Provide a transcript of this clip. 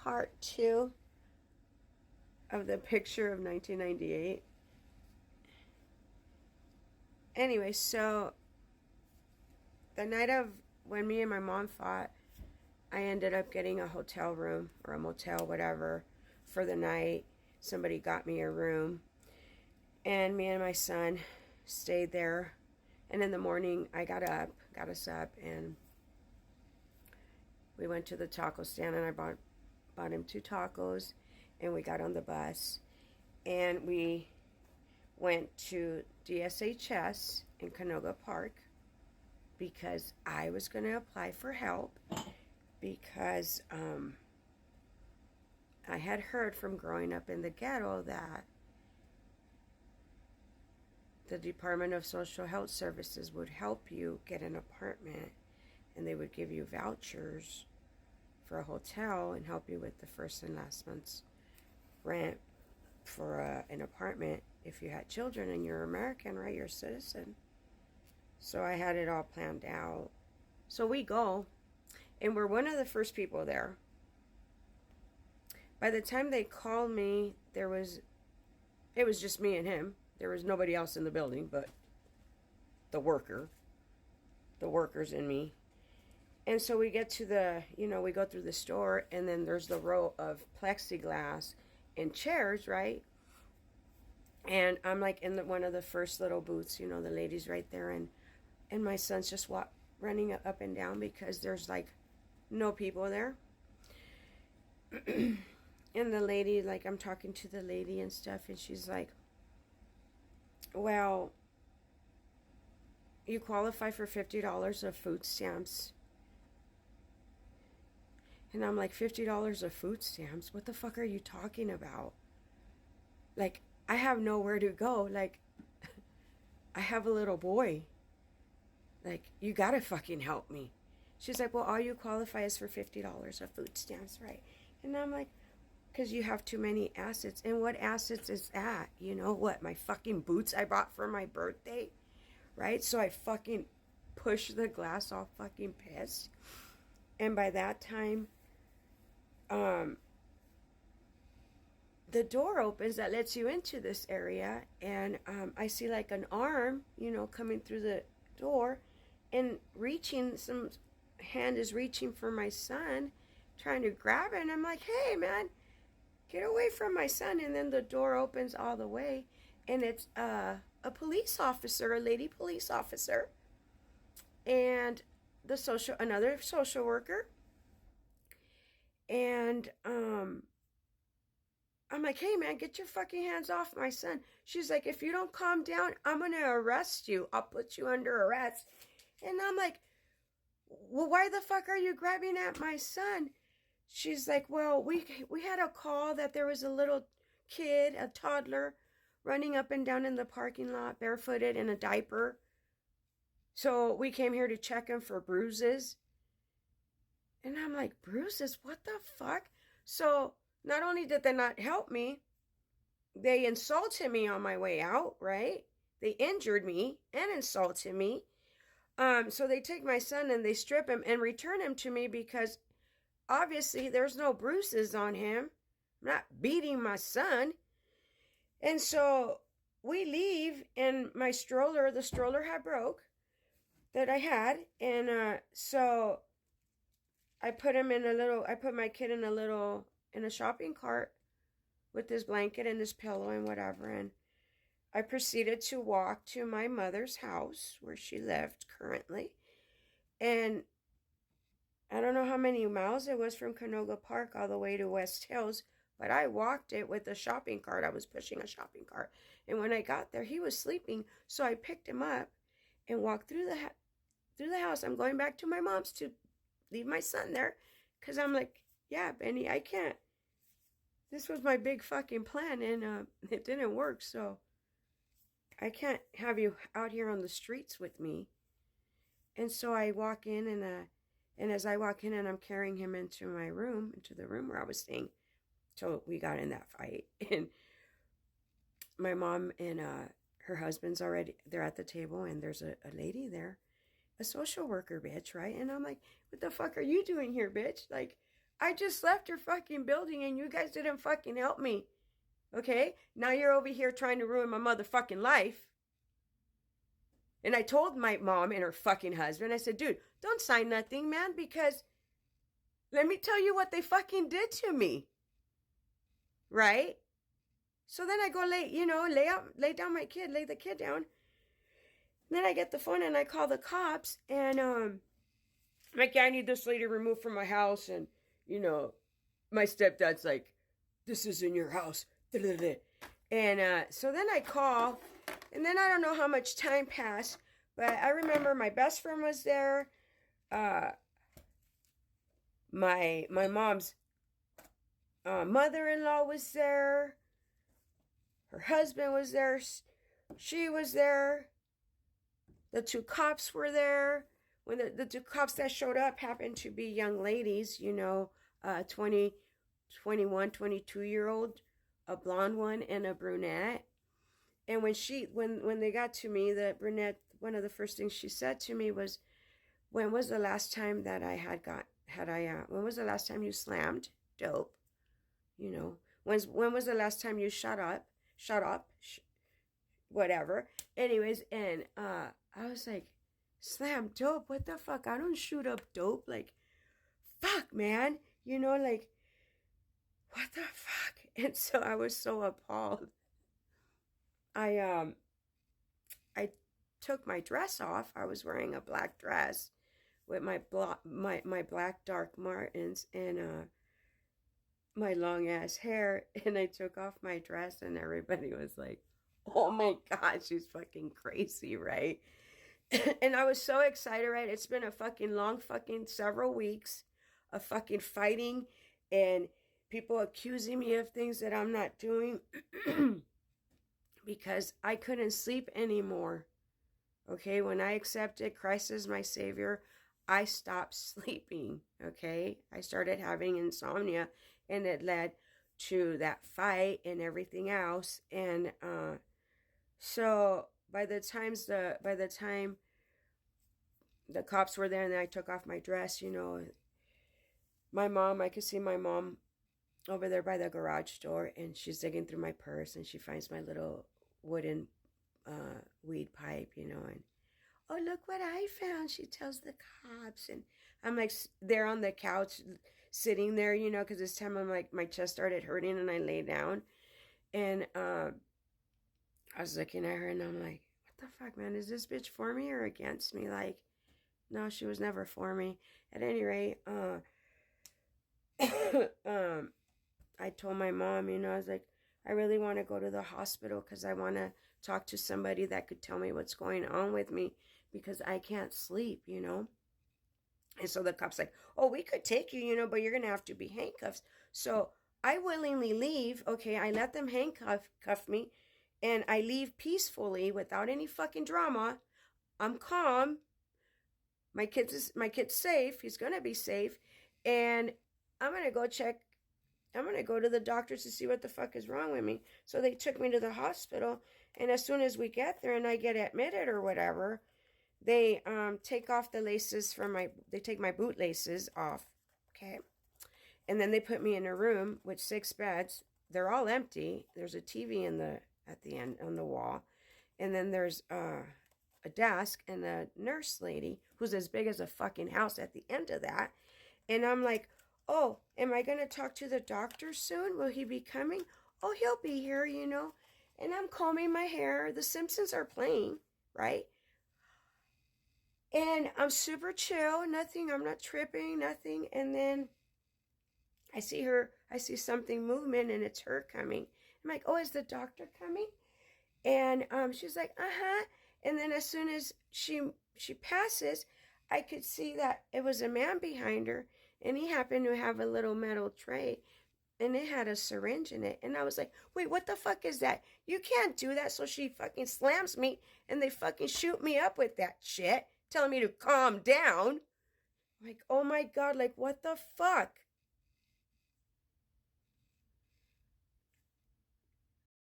part 2 of the picture of 1998. Anyway, so the night of when me and my mom fought, I ended up getting a hotel room or a motel, whatever, for the night. Somebody got me a room, and me and my son stayed there. And in the morning, I got us up, and we went to the taco stand, and I bought him 2 tacos, and we got on the bus, and we went to DSHS in Canoga Park because I was going to apply for help because I had heard from growing up in the ghetto that the Department of Social Health Services would help you get an apartment, and they would give you vouchers for a hotel and help you with the first and last month's rent for an apartment if you had children and you're American, right? You're a citizen. So I had it all planned out. So we go, and we're one of the first people there. By the time they called me, it was just me and him. There was nobody else in the building but the workers and me. And so we get to we go through the store, and then there's the row of plexiglass and chairs, right? And I'm like in one of the first little booths, the ladies right there, and my son's just running up and down because there's like no people there. And the lady, like, I'm talking to the lady and stuff, and she's like, well, you qualify for $50 of food stamps. And I'm like, $50 of food stamps? What the fuck are you talking about? Like, I have nowhere to go. Like, I have a little boy. Like, you gotta fucking help me. She's like, well, all you qualify is for $50 of food stamps, right? And I'm like, because you have too many assets. And what assets is that? You know what? My fucking boots I bought for my birthday, right? So I fucking push the glass, all fucking pissed. And by that time, the door opens that lets you into this area, and I see like an arm, coming through the door, and some hand is reaching for my son, trying to grab it, and I'm like, hey man, get away from my son. And then the door opens all the way, and it's a police officer, a lady police officer, and another social worker. And I'm like, hey man, get your fucking hands off my son. She's like, if you don't calm down, I'm gonna arrest you. I'll put you under arrest. And I'm like, well, why the fuck are you grabbing at my son? She's like, well, we had a call that there was a little kid, a toddler, running up and down in the parking lot, barefooted in a diaper. So we came here to check him for bruises. And I'm like, bruises? What the fuck? So not only did they not help me, they insulted me on my way out, right? They injured me and insulted me. So they take my son and they strip him and return him to me because obviously there's no bruises on him. I'm not beating my son. And so we leave, and the stroller had broke that I had. And so I put my kid in a shopping cart with this blanket and this pillow and whatever. And I proceeded to walk to my mother's house where she lived currently. And I don't know how many miles it was from Canoga Park all the way to West Hills, but I walked it with a shopping cart. I was pushing a shopping cart. And when I got there, he was sleeping. So I picked him up and walked through the house. I'm going back to my mom's to leave my son there because I'm like, yeah, Benny, I can't. This was my big fucking plan, and it didn't work. So I can't have you out here on the streets with me. And so I walk in, and as I walk in, and I'm carrying him into the room where I was staying. So we got in that fight, and my mom and her husband's they're at the table, and there's a lady there, a social worker bitch, right? And I'm like, what the fuck are you doing here, bitch? Like, I just left your fucking building and you guys didn't fucking help me. Okay? Now you're over here trying to ruin my motherfucking life. And I told my mom and her fucking husband, I said, dude, don't sign nothing, man, because let me tell you what they fucking did to me. Right? So then I go lay down my kid, lay the kid down. And then I get the phone and I call the cops and I'm like, yeah, I need this lady removed from my house. And, my stepdad's like, this isn't your house. And so then I call, and then I don't know how much time passed, but I remember my best friend was there. My mom's mother-in-law was there. Her husband was there. She was there. The two cops were there. When the two cops that showed up happened to be young ladies, 20, 21, 22-year-old, a blonde one and a brunette. And when they got to me, the brunette, one of the first things she said to me was, when was the last time that when was the last time you slammed dope? When was the last time you shut up, whatever. Anyways, and I was like, slam dope? What the fuck? I don't shoot up dope. Like, fuck, man. Like, what the fuck? And so I was so appalled. I took my dress off. I was wearing a black dress with my black Doc Martens and my long ass hair, and I took off my dress and everybody was like, oh my god, she's fucking crazy, right? And I was so excited, right? It's been a fucking long fucking several weeks of fucking fighting and people accusing me of things that I'm not doing because I couldn't sleep anymore. Okay, when I accepted Christ as my Savior, I stopped sleeping. Okay, I started having insomnia, and it led to that fight and everything else. And so by the time the cops were there and I took off my dress, my mom, I could see my mom over there by the garage door, and she's digging through my purse and she finds my little wooden weed pipe, and oh, look what I found, she tells the cops. And I'm like there on the couch sitting there, because this time I'm like, my chest started hurting and I lay down. And I was looking at her and I'm like, what the fuck, man? Is this bitch for me or against me? Like, no, she was never for me. At any rate, I told my mom, I was like, I really want to go to the hospital because I want to talk to somebody that could tell me what's going on with me because I can't sleep, And so the cop's like, oh, we could take you, but you're going to have to be handcuffed. So I willingly leave. Okay, I let them handcuff me, and I leave peacefully without any fucking drama. I'm calm. My kid's safe. He's going to be safe. And I'm going to go to the doctors to see what the fuck is wrong with me. So they took me to the hospital. And as soon as we get there and I get admitted or whatever, they take off the laces they take my boot laces off. Okay. And then they put me in a room with 6 beds. They're all empty. There's a TV at the end on the wall. And then there's a desk and a nurse lady who's as big as a fucking house at the end of that. And I'm like, oh, am I going to talk to the doctor soon? Will he be coming? Oh, he'll be here, And I'm combing my hair. The Simpsons are playing, right? And I'm super chill. Nothing. I'm not tripping. Nothing. And then I see something movement, and it's her coming. I'm like, oh, is the doctor coming? And she's like, uh-huh. And then as soon as she passes, I could see that it was a man behind her, and he happened to have a little metal tray, and it had a syringe in it. And I was like, wait, what the fuck is that? You can't do that. So she fucking slams me, and they fucking shoot me up with that shit, telling me to calm down. I'm like, oh my God, like, what the fuck?